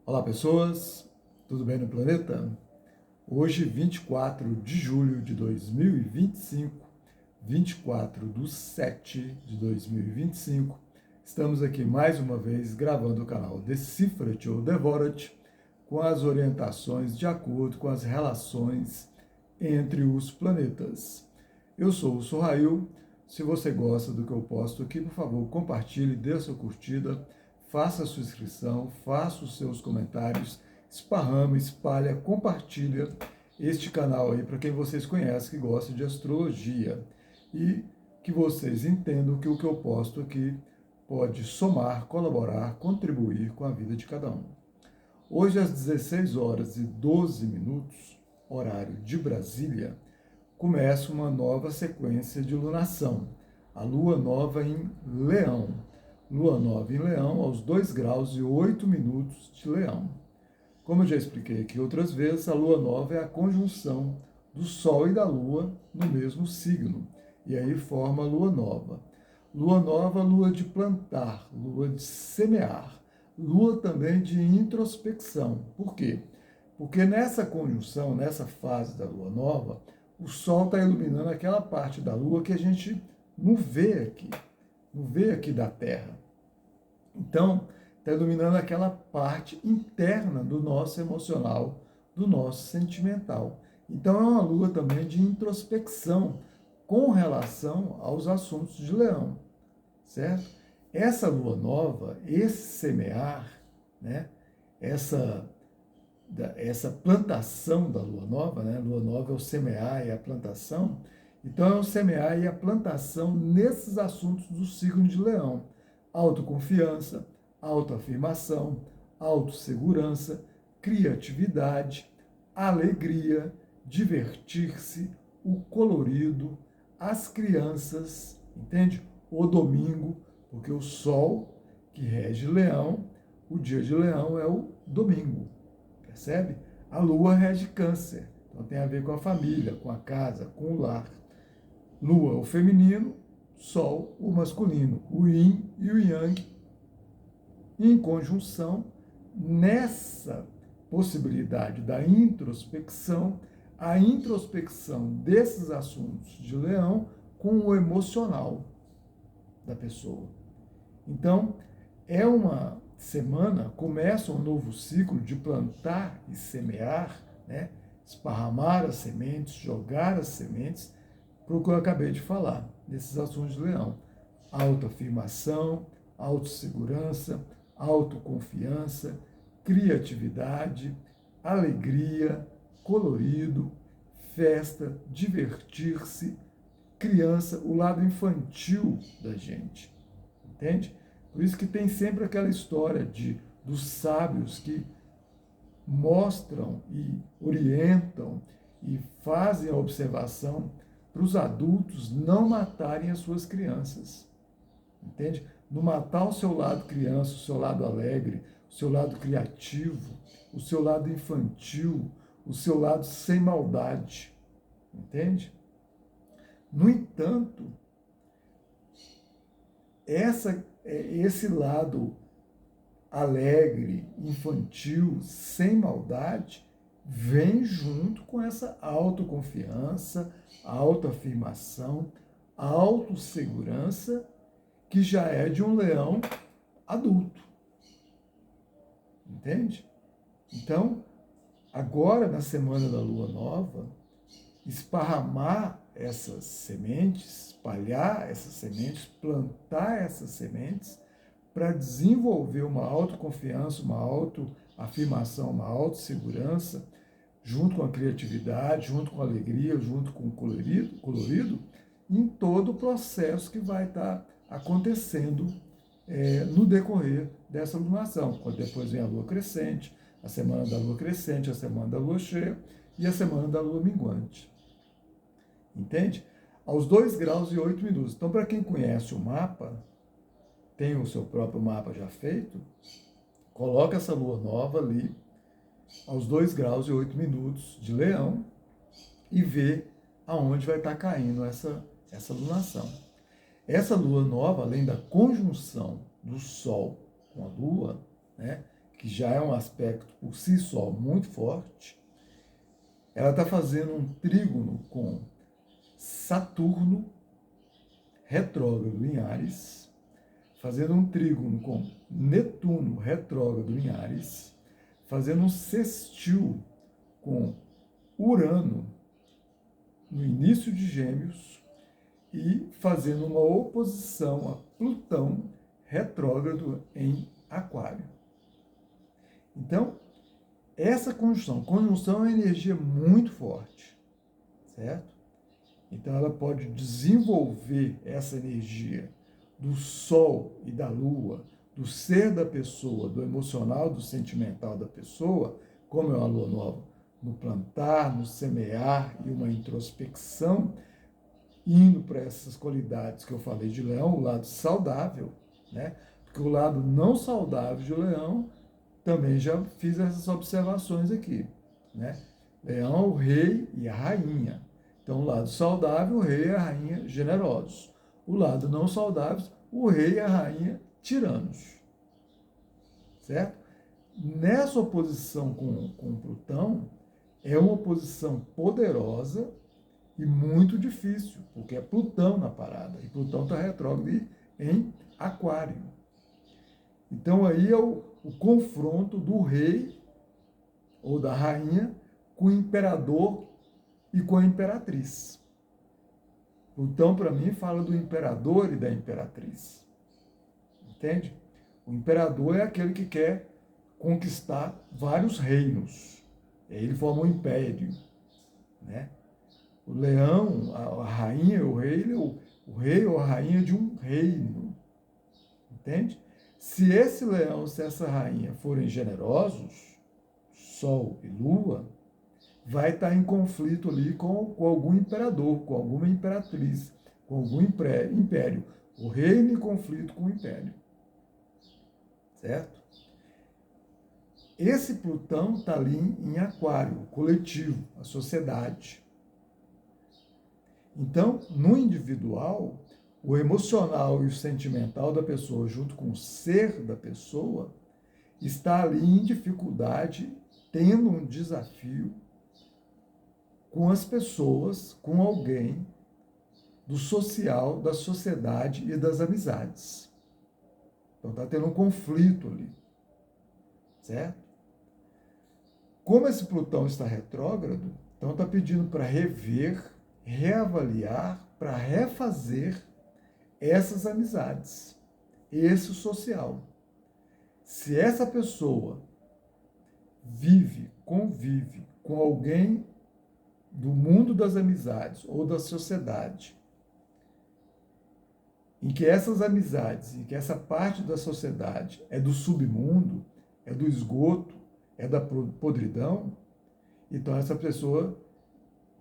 Olá pessoas, tudo bem no planeta? Hoje, 24 de julho de 2025, 24/7/2025, estamos aqui mais uma vez gravando o canal Decifra-te ou Devora-te com as orientações de acordo com as relações entre os planetas. Eu sou o Sorrail. Se você gosta do que eu posto aqui, por favor, compartilhe, dê a sua curtida, faça a sua inscrição, faça os seus comentários, esparrama, espalha, compartilha este canal aí para quem vocês conhecem que gosta de astrologia e que vocês entendam que o que eu posto aqui pode somar, colaborar, contribuir com a vida de cada um. Hoje às 16h12, horário de Brasília, começa uma nova sequência de lunação, a Lua Nova em Leão. Lua Nova em Leão, aos 2 graus e 8 minutos de Leão. Como eu já expliquei aqui outras vezes, a Lua Nova é a conjunção do Sol e da Lua no mesmo signo, e aí forma a Lua Nova. Lua Nova, lua de plantar, lua de semear, lua também de introspecção. Por quê? Porque nessa conjunção, nessa fase da Lua Nova, o Sol está iluminando aquela parte da Lua que a gente não vê aqui da Terra. Então, está iluminando aquela parte interna do nosso emocional, do nosso sentimental. Então, é uma Lua também de introspecção com relação aos assuntos de Leão, certo? Essa Lua Nova, esse semear, né? Essa plantação da Lua Nova, né? Lua Nova é o semear e a plantação. Então é o semear e a plantação nesses assuntos do signo de Leão. Autoconfiança, autoafirmação, autossegurança, criatividade, alegria, divertir-se, o colorido, as crianças, entende? O domingo, porque o Sol que rege Leão, o dia de Leão é o domingo. Percebe? A Lua rege Câncer, então tem a ver com a família, com a casa, com o lar. Lua, o feminino, Sol, o masculino, o Yin e o Yang, em conjunção, nessa possibilidade da introspecção, a introspecção desses assuntos de Leão com o emocional da pessoa. Então, é uma semana, começa um novo ciclo de plantar e semear, né? Esparramar as sementes, jogar as sementes, para o que eu acabei de falar, desses assuntos de Leão. Autoafirmação, autossegurança, autoconfiança, criatividade, alegria, colorido, festa, divertir-se, criança, o lado infantil da gente, entende? Por isso que tem sempre aquela história dos sábios que mostram e orientam e fazem a observação para os adultos não matarem as suas crianças, entende? Não matar o seu lado criança, o seu lado alegre, o seu lado criativo, o seu lado infantil, o seu lado sem maldade, entende? No entanto, esse lado alegre, infantil, sem maldade, vem junto com essa autoconfiança, autoafirmação, autossegurança, que já é de um leão adulto. Entende? Então, agora, na semana da Lua Nova, esparramar essas sementes, espalhar essas sementes, plantar essas sementes para desenvolver uma autoconfiança, uma autoafirmação, uma autossegurança, junto com a criatividade, junto com a alegria, junto com o colorido em todo o processo que vai estar acontecendo no decorrer dessa lunação. Quando depois vem a Lua crescente, a semana da Lua crescente, a semana da Lua cheia e a semana da Lua minguante. Entende? Aos 2 graus e 8 minutos. Então, para quem conhece o mapa, tem o seu próprio mapa já feito, coloca essa Lua Nova ali, aos 2 graus e 8 minutos de Leão, e vê aonde vai estar caindo essa lunação. Essa Lua Nova, além da conjunção do Sol com a Lua, né, que já é um aspecto por si só muito forte, ela está fazendo um trígono com Saturno retrógrado em Áries, fazendo um trígono com Netuno retrógrado em Áries, fazendo um sextil com Urano no início de Gêmeos e fazendo uma oposição a Plutão retrógrado em Aquário. Então, essa conjunção é uma energia muito forte, certo? Então, ela pode desenvolver essa energia do Sol e da Lua, do ser da pessoa, do emocional, do sentimental da pessoa, como é uma lua nova, no plantar, no semear e uma introspecção, indo para essas qualidades que eu falei de Leão, o lado saudável, né? Porque o lado não saudável de Leão, também já fiz essas observações aqui, né? Leão é o rei e a rainha. Então, o lado saudável, o rei e a rainha generosos. O lado não saudável, o rei e a rainha tiranos. Certo? Nessa oposição com Plutão, é uma oposição poderosa e muito difícil, porque é Plutão na parada. E Plutão está retrógrado em Aquário. Então, aí é o confronto do rei ou da rainha com o imperador e com a imperatriz. Plutão, para mim, fala do imperador e da imperatriz. Entende? O imperador é aquele que quer conquistar vários reinos. Ele forma um império. Né? O leão, a rainha, o rei, o rei ou a rainha de um reino. Entende? Se esse leão, se essa rainha forem generosos, Sol e Lua, vai estar em conflito ali com algum imperador, com alguma imperatriz, com algum império. O reino em conflito com o império. Certo? Esse Plutão está ali em Aquário, o coletivo, a sociedade. Então, no individual, o emocional e o sentimental da pessoa, junto com o ser da pessoa, está ali em dificuldade, tendo um desafio com as pessoas, com alguém do social, da sociedade e das amizades. Então está tendo um conflito ali, certo? Como esse Plutão está retrógrado, então está pedindo para rever, reavaliar, para refazer essas amizades, esse social. Se essa pessoa convive com alguém do mundo das amizades ou da sociedade, em que essas amizades, em que essa parte da sociedade é do submundo, é do esgoto, é da podridão, então essa pessoa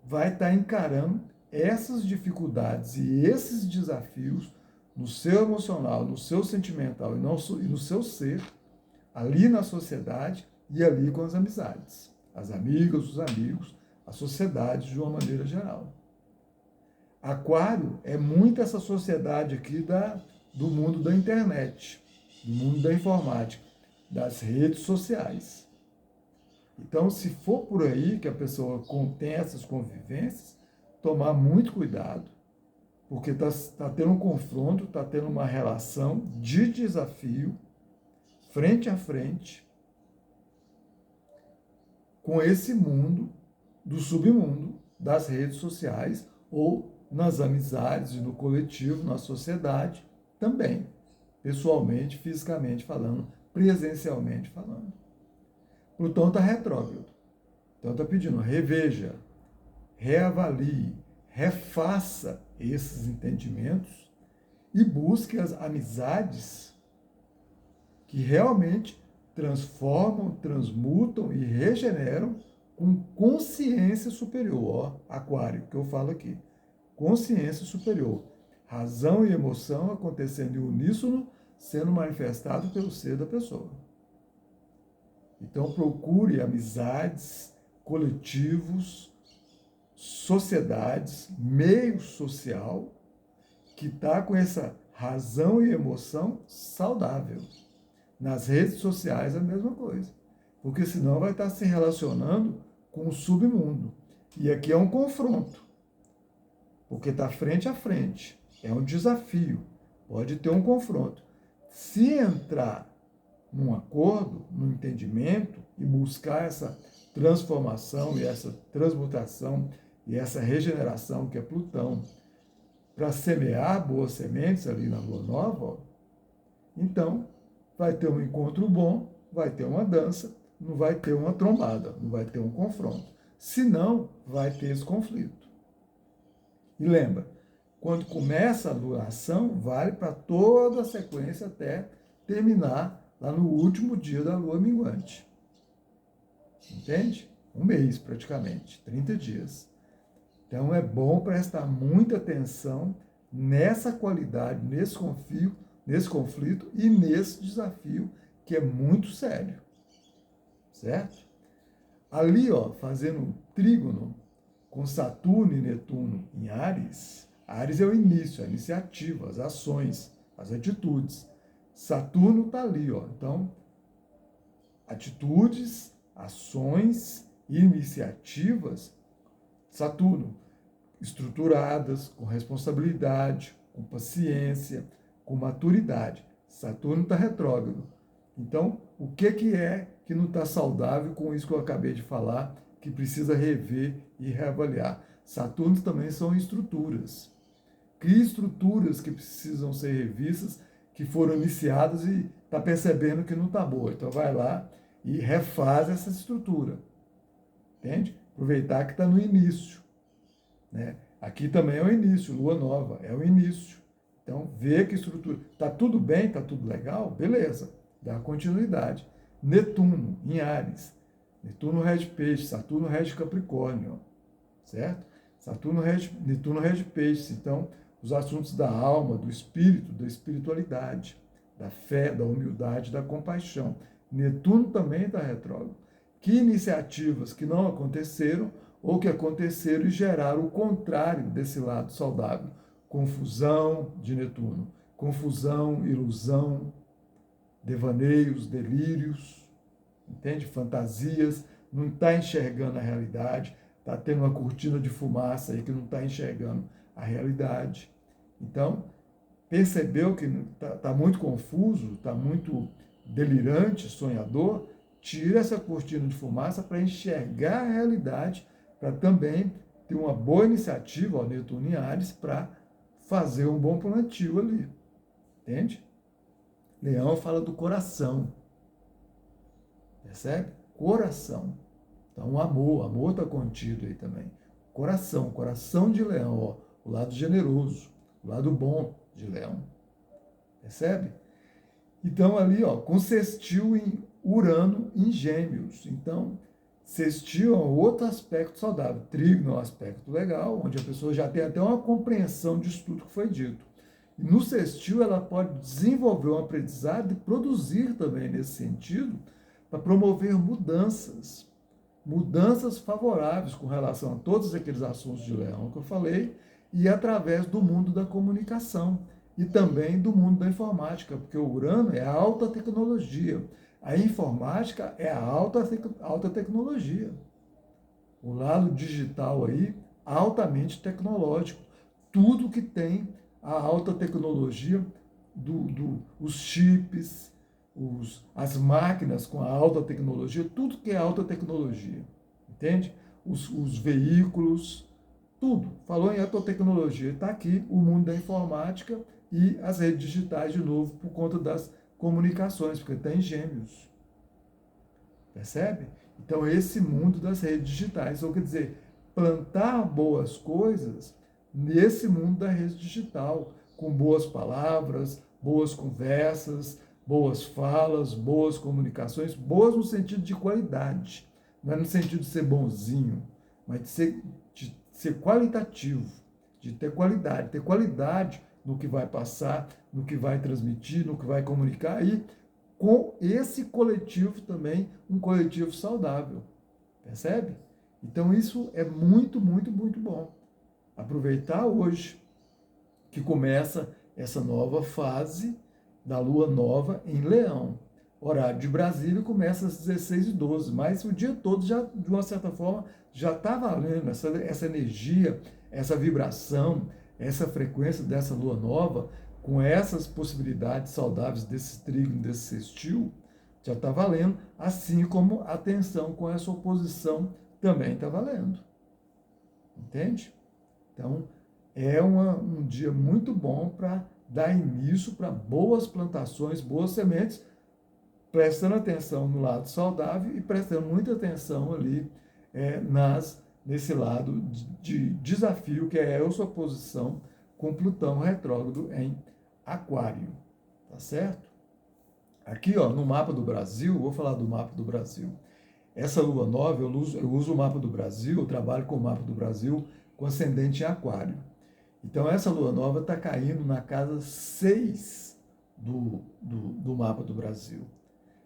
vai estar encarando essas dificuldades e esses desafios no seu emocional, no seu sentimental e no seu ser, ali na sociedade e ali com as amizades, as amigas, os amigos, a sociedade de uma maneira geral. Aquário é muito essa sociedade aqui do mundo da internet, do mundo da informática, das redes sociais. Então, se for por aí que a pessoa contém essas convivências, tomar muito cuidado, porque está tendo um confronto, está tendo uma relação de desafio, frente a frente, com esse mundo do submundo das redes sociais ou nas amizades e no coletivo, na sociedade também, pessoalmente, fisicamente falando, presencialmente falando. Plutão está retrógrado. Então está pedindo, reveja, reavalie, refaça esses entendimentos e busque as amizades que realmente transformam, transmutam e regeneram com consciência superior. Ó, Aquário, que eu falo aqui. Consciência superior. Razão e emoção acontecendo em uníssono, sendo manifestado pelo ser da pessoa. Então procure amizades, coletivos, sociedades, meio social, que está com essa razão e emoção saudável. Nas redes sociais é a mesma coisa. Porque senão vai estar se relacionando com o submundo. E aqui é um confronto. Porque está frente a frente. É um desafio. Pode ter um confronto. Se entrar num acordo, num entendimento e buscar essa transformação e essa transmutação e essa regeneração que é Plutão, para semear boas sementes ali na Lua Nova, ó, então vai ter um encontro bom, vai ter uma dança, não vai ter uma trombada, não vai ter um confronto. Senão, vai ter esse conflito. E lembra, quando começa a lunação, vale para toda a sequência até terminar lá no último dia da lua minguante. Entende? Um mês praticamente, 30 dias. Então é bom prestar muita atenção nessa qualidade, nesse conflito e nesse desafio que é muito sério. Certo? Ali, ó, fazendo um trígono com Saturno e Netuno em Áries, Áries é o início, a iniciativa, as ações, as atitudes. Saturno está ali, ó. Então, atitudes, ações e iniciativas, Saturno, estruturadas, com responsabilidade, com paciência, com maturidade. Saturno está retrógrado. Então, o que é que não está saudável com isso que eu acabei de falar, que precisa rever e reavaliar? Saturno também são estruturas. Cria estruturas que precisam ser revistas, que foram iniciadas e está percebendo que não está boa. Então vai lá e refaz essa estrutura. Entende? Aproveitar que está no início. Né? Aqui também é o início, lua nova, é o início. Então vê que estrutura. Está tudo bem, está tudo legal? Beleza, dá continuidade. Netuno, em Áries. Netuno rege peixe, Saturno rege Capricórnio. Certo? Netuno rege peixe. Então, os assuntos da alma, do espírito, da espiritualidade, da fé, da humildade, da compaixão. Netuno também está retrógrado. Que iniciativas que não aconteceram ou que aconteceram e geraram o contrário desse lado saudável. Confusão de Netuno. Confusão, ilusão, devaneios, delírios, entende? Fantasias, não está enxergando a realidade, está tendo uma cortina de fumaça aí que não está enxergando a realidade. Então, percebeu que está muito confuso, está muito delirante, sonhador, tira essa cortina de fumaça para enxergar a realidade, para também ter uma boa iniciativa, ó, Netuno em Áries, para fazer um bom plantio ali. Entende? Leão fala do coração. Percebe? Coração. Então, o amor está contido aí também. Coração de leão, ó, o lado generoso, o lado bom de leão. Percebe? Então, ali, ó, com sextil em Urano em Gêmeos. Então, sextil é um outro aspecto saudável. Trígono é um aspecto legal, onde a pessoa já tem até uma compreensão de tudo que foi dito. E no sextil, ela pode desenvolver um aprendizado e produzir também nesse sentido, para promover mudanças favoráveis com relação a todos aqueles assuntos de leão que eu falei, e através do mundo da comunicação e também do mundo da informática, porque o Urano é a alta tecnologia, a informática é a alta tecnologia. O lado digital aí, altamente tecnológico. Tudo que tem a alta tecnologia, os chips, as máquinas com a alta tecnologia, tudo que é alta tecnologia, entende? Os veículos, tudo. Falou em alta tecnologia, está aqui o mundo da informática e as redes digitais, de novo, por conta das comunicações, porque está em Gêmeos. Percebe? Então, esse mundo das redes digitais, então, quer dizer, plantar boas coisas nesse mundo da rede digital, com boas palavras, boas conversas, boas falas, boas comunicações, boas no sentido de qualidade, não é no sentido de ser bonzinho, mas de ser qualitativo, de ter qualidade no que vai passar, no que vai transmitir, no que vai comunicar, e com esse coletivo também, um coletivo saudável, percebe? Então isso é muito, muito, muito bom. Aproveitar hoje que começa essa nova fase da lua nova em Leão. horário de Brasília, começa às 16h12, mas o dia todo, já, de uma certa forma, já está valendo essa energia, essa vibração, essa frequência dessa lua nova, com essas possibilidades saudáveis desse trígono, desse sextil, já está valendo, assim como a tensão com essa oposição também está valendo. Entende? Então, é um dia muito bom para dar início para boas plantações, boas sementes, prestando atenção no lado saudável e prestando muita atenção ali nesse lado de desafio, que é essa oposição com Plutão retrógrado em Aquário. Tá certo? Aqui, ó, no mapa do Brasil, vou falar do mapa do Brasil. Essa lua nova, eu uso o mapa do Brasil, eu trabalho com o mapa do Brasil com ascendente em Aquário. Então, essa lua nova está caindo na casa 6 do mapa do Brasil.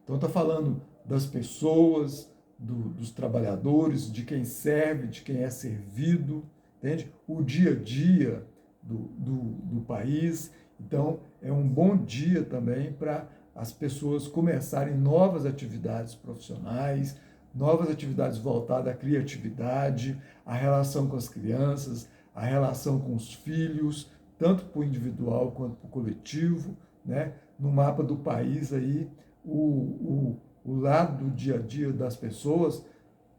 Então, está falando das pessoas, dos trabalhadores, de quem serve, de quem é servido, entende? O dia a dia do país. Então, é um bom dia também para as pessoas começarem novas atividades profissionais, novas atividades voltadas à criatividade, à relação com as crianças, à relação com os filhos, tanto para o individual quanto para o coletivo, né? No mapa do país aí, o lado do dia a dia das pessoas,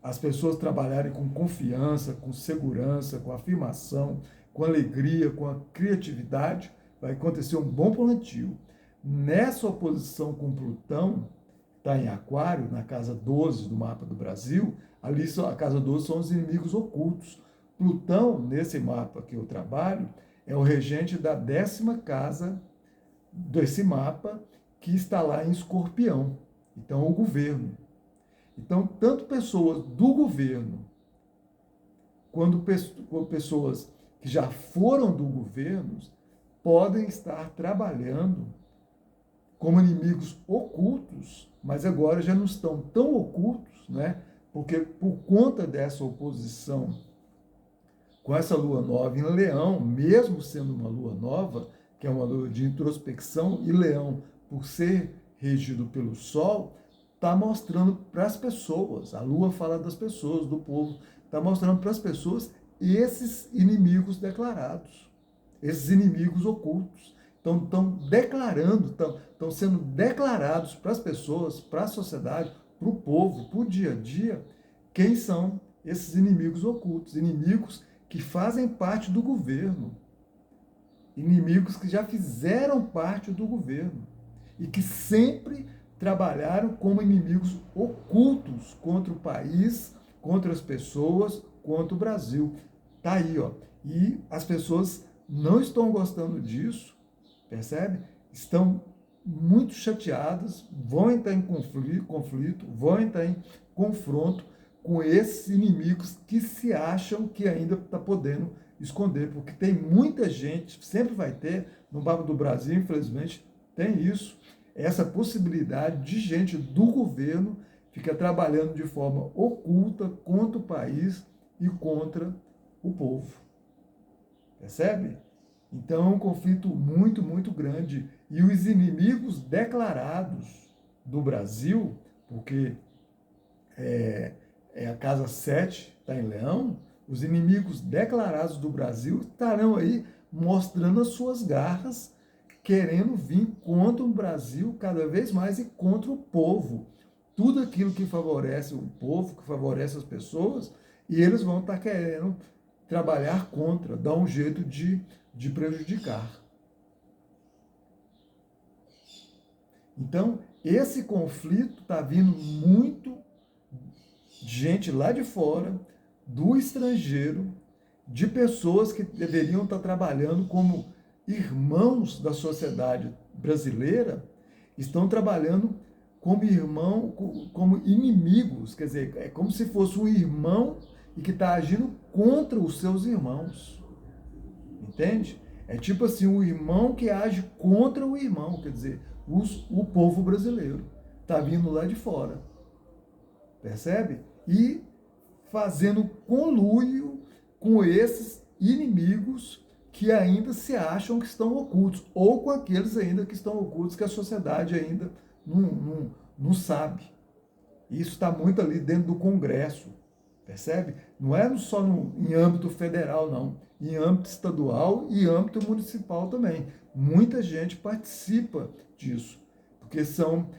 as pessoas trabalharem com confiança, com segurança, com afirmação, com alegria, com a criatividade, vai acontecer um bom plantio. Nessa oposição com Plutão, está em Aquário, na casa 12 do mapa do Brasil, ali a casa 12 são os inimigos ocultos. Plutão, nesse mapa que eu trabalho, é o regente da 10ª casa desse mapa, que está lá em Escorpião. Então, o governo. Então, tanto pessoas do governo, quanto pessoas que já foram do governo, podem estar trabalhando como inimigos ocultos, mas agora já não estão tão ocultos, né? Porque por conta dessa oposição com essa lua nova em Leão, mesmo sendo uma lua nova, que é uma lua de introspecção, e Leão, por ser regido pelo Sol, está mostrando para as pessoas, a lua fala das pessoas, do povo, está mostrando para as pessoas esses inimigos declarados, esses inimigos ocultos. Estão declarando, estão sendo declarados para as pessoas, para a sociedade, para o povo, para o dia a dia, quem são esses inimigos ocultos, inimigos que fazem parte do governo, inimigos que já fizeram parte do governo e que sempre trabalharam como inimigos ocultos contra o país, contra as pessoas, contra o Brasil. Tá aí, ó. E as pessoas não estão gostando disso, percebe? Estão muito chateadas, vão entrar em conflito, vão entrar em confronto com esses inimigos que se acham que ainda está podendo esconder, porque tem muita gente, sempre vai ter, no mapa do Brasil, infelizmente, tem isso, essa possibilidade de gente do governo ficar trabalhando de forma oculta contra o país e contra o povo. Percebe? Então é um conflito muito, muito grande. E os inimigos declarados do Brasil, porque é a casa 7, está em Leão, os inimigos declarados do Brasil estarão aí mostrando as suas garras, querendo vir contra o Brasil cada vez mais e contra o povo. Tudo aquilo que favorece o povo, que favorece as pessoas, e eles vão estar querendo trabalhar contra, dar um jeito de prejudicar. Então, esse conflito está vindo muito de gente lá de fora, do estrangeiro, de pessoas que deveriam estar trabalhando como irmãos da sociedade brasileira, estão trabalhando como irmão, como inimigos, quer dizer, é como se fosse um irmão e que está agindo contra os seus irmãos. Entende? É tipo assim, um irmão que age contra o irmão, quer dizer, o povo brasileiro está vindo lá de fora. Percebe? E fazendo conluio com esses inimigos que ainda se acham que estão ocultos, ou com aqueles ainda que estão ocultos, que a sociedade ainda não sabe. Isso está muito ali dentro do Congresso, percebe? Não é só em âmbito federal, não. Em âmbito estadual e âmbito municipal também. Muita gente participa disso, porque são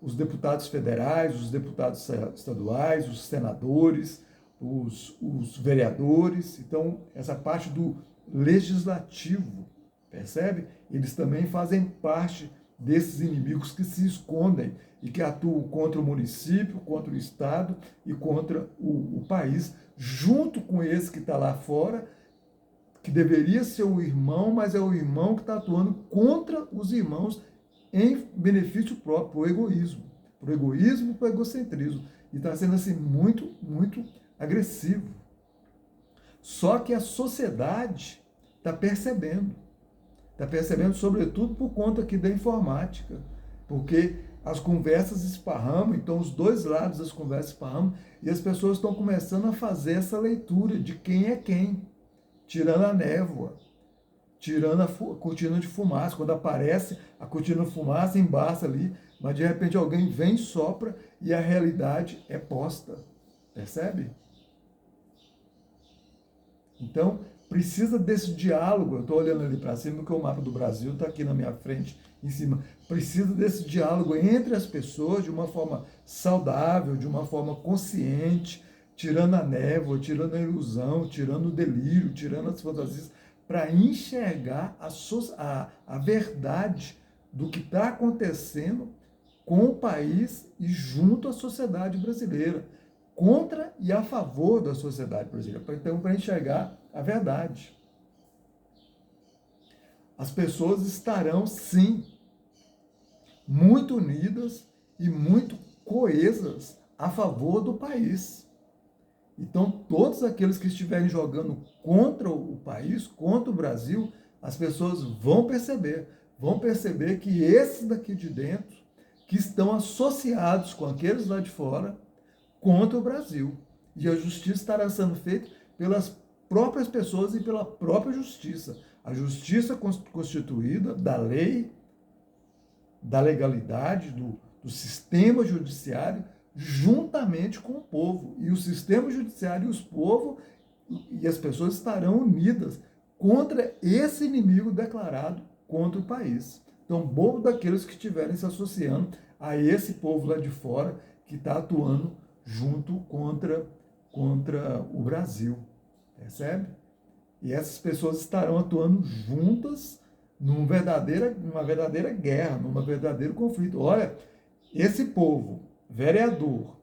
os deputados federais, os deputados estaduais, os senadores, os vereadores. Então, essa parte do legislativo, percebe? Eles também fazem parte desses inimigos que se escondem e que atuam contra o município, contra o Estado e contra o país, junto com esse que está lá fora, que deveria ser o irmão, mas é o irmão que está atuando contra os irmãos em benefício próprio, por egoísmo, por egocentrismo. E está sendo assim muito, muito agressivo. Só que a sociedade está percebendo sobretudo por conta aqui da informática, porque as conversas esparramam, então os dois lados das conversas esparramam, e as pessoas estão começando a fazer essa leitura de quem é quem, tirando a névoa, tirando a cortina de fumaça. Quando aparece a cortina de fumaça, embaça ali, mas de repente alguém vem, sopra e a realidade é posta. Percebe? Então, precisa desse diálogo. Eu estou olhando ali para cima, porque o mapa do Brasil está aqui na minha frente, em cima. Precisa desse diálogo entre as pessoas de uma forma saudável, de uma forma consciente, tirando a névoa, tirando a ilusão, tirando o delírio, tirando as fantasias, para enxergar a verdade do que está acontecendo com o país e junto à sociedade brasileira, contra e a favor da sociedade brasileira. Então, para enxergar a verdade. As pessoas estarão, sim, muito unidas e muito coesas a favor do país. Então, todos aqueles que estiverem jogando contra o país, contra o Brasil, as pessoas vão perceber que esses daqui de dentro, que estão associados com aqueles lá de fora, contra o Brasil. E a justiça estará sendo feita pelas próprias pessoas e pela própria justiça. A justiça constituída da lei, da legalidade, do sistema judiciário, juntamente com o povo. E o sistema judiciário e os povos e as pessoas estarão unidas contra esse inimigo declarado contra o país. Então, bobo daqueles que estiverem se associando a esse povo lá de fora que está atuando junto contra o Brasil. Percebe? E essas pessoas estarão atuando juntas numa verdadeira guerra, num verdadeiro conflito. Olha, esse povo, vereador,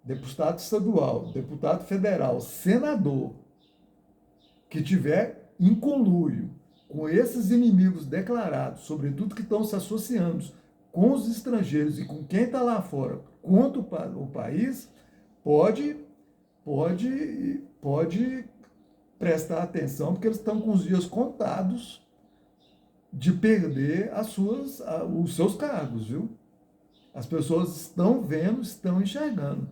deputado estadual, deputado federal, senador, que tiver em conluio com esses inimigos declarados, sobretudo que estão se associando com os estrangeiros e com quem está lá fora contra o país, pode prestar atenção, porque eles estão com os dias contados de perder os seus cargos, viu? As pessoas estão vendo, estão enxergando.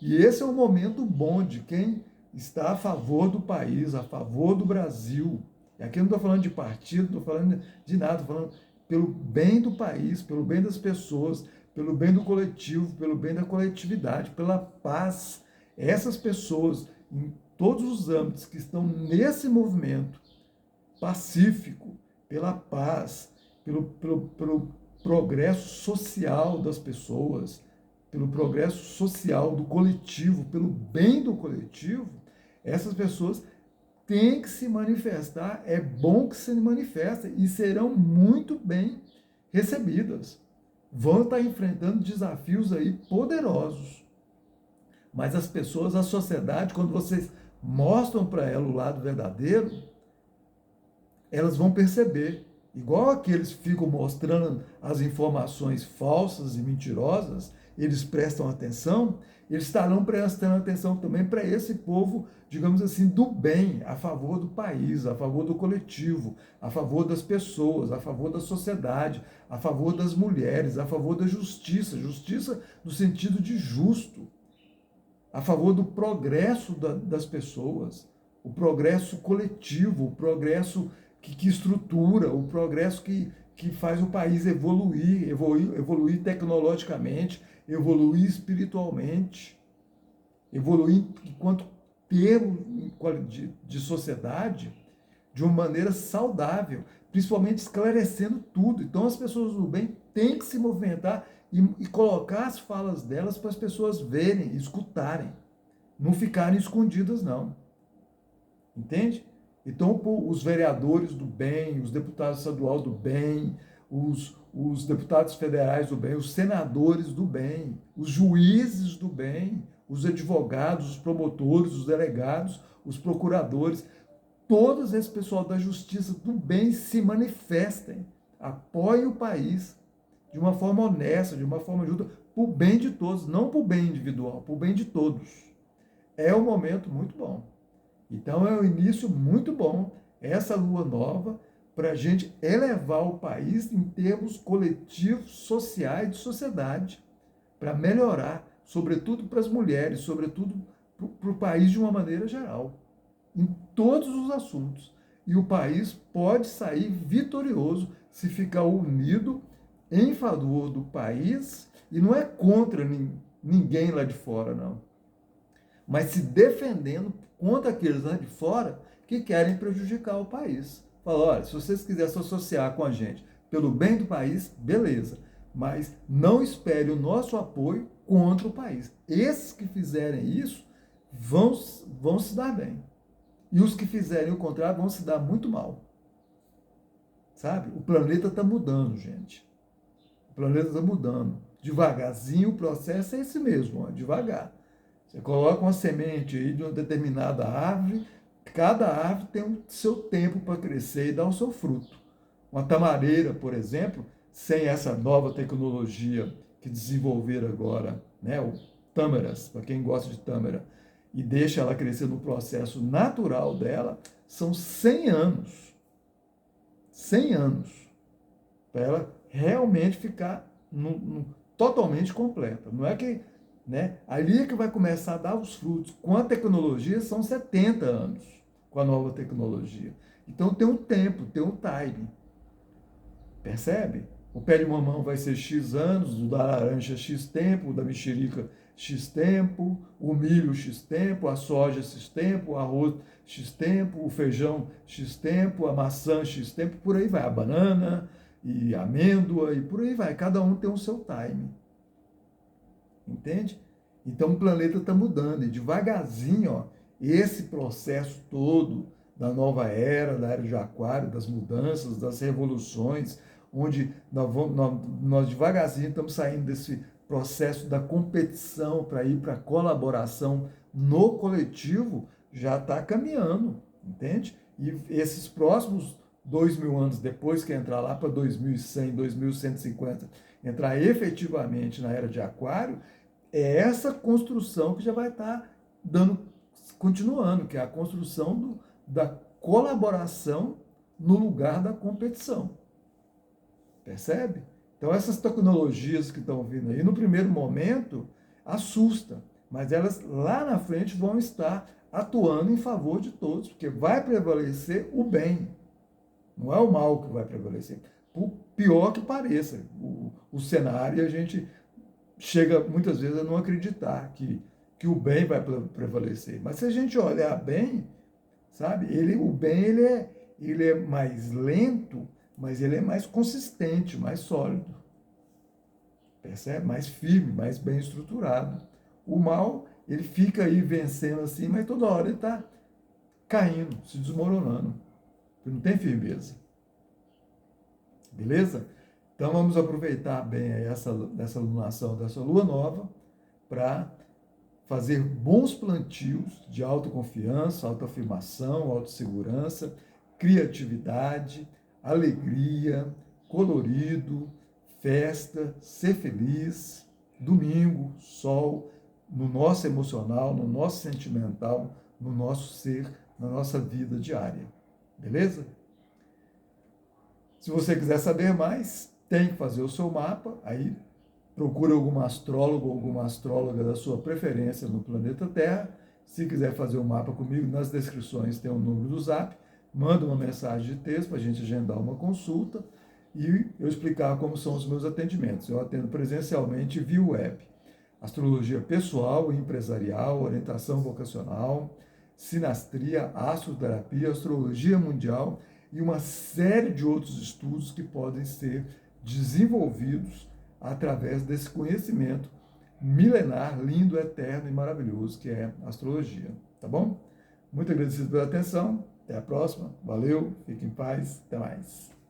E esse é o momento bom de quem está a favor do país, a favor do Brasil. E aqui eu não estou falando de partido, não estou falando de nada, estou falando pelo bem do país, pelo bem das pessoas, pelo bem do coletivo, pelo bem da coletividade, pela paz. Essas pessoas, em todos os âmbitos que estão nesse movimento pacífico, pela paz, pelo progresso social das pessoas, pelo progresso social do coletivo, pelo bem do coletivo, essas pessoas têm que se manifestar, é bom que se manifestem e serão muito bem recebidas. Vão estar enfrentando desafios aí poderosos. Mas as pessoas, a sociedade, quando vocês mostram para ela o lado verdadeiro, elas vão perceber. Igual aqueles que ficam mostrando as informações falsas e mentirosas, eles prestam atenção, eles estarão prestando atenção também para esse povo, digamos assim, do bem, a favor do país, a favor do coletivo, a favor das pessoas, a favor da sociedade, a favor das mulheres, a favor da justiça, justiça no sentido de justo, a favor do progresso das pessoas, o progresso coletivo, o progresso que estrutura, o progresso que que faz o país evoluir tecnologicamente, evoluir espiritualmente, evoluir enquanto termo de sociedade de uma maneira saudável, principalmente esclarecendo tudo. Então as pessoas do bem têm que se movimentar e colocar as falas delas para as pessoas verem, escutarem, não ficarem escondidas não. Entende? Então, os vereadores do bem, os deputados estaduais do bem, os deputados federais do bem, os senadores do bem, os juízes do bem, os advogados, os promotores, os delegados, os procuradores, todos esse pessoal da justiça do bem se manifestem, apoiem o país de uma forma honesta, de uma forma justa, para o bem de todos, não para o bem individual, para o bem de todos. É um momento muito bom. Então é um início muito bom, essa lua nova, para a gente elevar o país em termos coletivos, sociais, de sociedade, para melhorar, sobretudo para as mulheres, sobretudo para o país de uma maneira geral, em todos os assuntos. E o país pode sair vitorioso se ficar unido em favor do país, e não é contra ninguém lá de fora, não, mas se defendendo contra aqueles lá de fora que querem prejudicar o país. Fala, olha, se vocês quiserem se associar com a gente pelo bem do país, beleza, mas não espere o nosso apoio contra o país. Esses que fizerem isso vão se dar bem. E os que fizerem o contrário vão se dar muito mal. Sabe? O planeta está mudando, gente. O planeta está mudando. Devagarzinho o processo é esse mesmo, ó, devagar. Você coloca uma semente aí de uma determinada árvore, cada árvore tem o seu tempo para crescer e dar o seu fruto. Uma tamareira, por exemplo, sem essa nova tecnologia que desenvolveram agora, né, o tâmaras, para quem gosta de tâmara, e deixa ela crescer no processo natural dela, são 100 anos. 100 anos. Para ela realmente ficar totalmente completa. Não é que, né, ali é que vai começar a dar os frutos. Com a tecnologia são 70 anos, com a nova tecnologia. Então tem um tempo, tem um time. Percebe? O pé de mamão vai ser X anos, o da laranja X tempo, o da mexerica X tempo, o milho X tempo, a soja X tempo, o arroz X tempo, o feijão X tempo, a maçã X tempo, por aí vai. A banana e a amêndoa e por aí vai. Cada um tem o seu time. Entende? Então o planeta está mudando e devagarzinho, ó, esse processo todo da nova era, da era de Aquário, das mudanças, das revoluções, onde nós devagarzinho estamos saindo desse processo da competição para ir para a colaboração no coletivo, já está caminhando, entende? E esses próximos 2.000 anos depois, que entrar lá para 2100, 2150, entrar efetivamente na era de Aquário, é essa construção que já vai estar continuando, que é a construção da colaboração no lugar da competição. Percebe? Então essas tecnologias que estão vindo aí, no primeiro momento, assusta, mas elas lá na frente vão estar atuando em favor de todos, porque vai prevalecer o bem, não é o mal que vai prevalecer. Por pior que pareça, o cenário, a gente chega muitas vezes a não acreditar que o bem vai prevalecer. Mas se a gente olhar bem, sabe, o bem ele é mais lento, mas ele é mais consistente, mais sólido. Percebe? Mais firme, mais bem estruturado. O mal, ele fica aí vencendo assim, mas toda hora ele está caindo, se desmoronando. Não tem firmeza. Beleza? Então vamos aproveitar bem essa lunação, dessa lua nova, para fazer bons plantios de autoconfiança, autoafirmação, autossegurança, criatividade, alegria, colorido, festa, ser feliz, domingo, sol, no nosso emocional, no nosso sentimental, no nosso ser, na nossa vida diária. Beleza? Se você quiser saber mais, tem que fazer o seu mapa, aí procura algum astrólogo ou alguma astróloga da sua preferência no planeta Terra. Se quiser fazer o mapa comigo, nas descrições tem o número do Zap, manda uma mensagem de texto para a gente agendar uma consulta. e eu explicar como são os meus atendimentos. Eu atendo presencialmente via web. Astrologia pessoal e empresarial, orientação vocacional, sinastria, astroterapia, astrologia mundial e uma série de outros estudos que podem ser desenvolvidos através desse conhecimento milenar, lindo, eterno e maravilhoso que é a astrologia. Tá bom? Muito agradecido pela atenção. Até a próxima. Valeu, fique em paz. Até mais.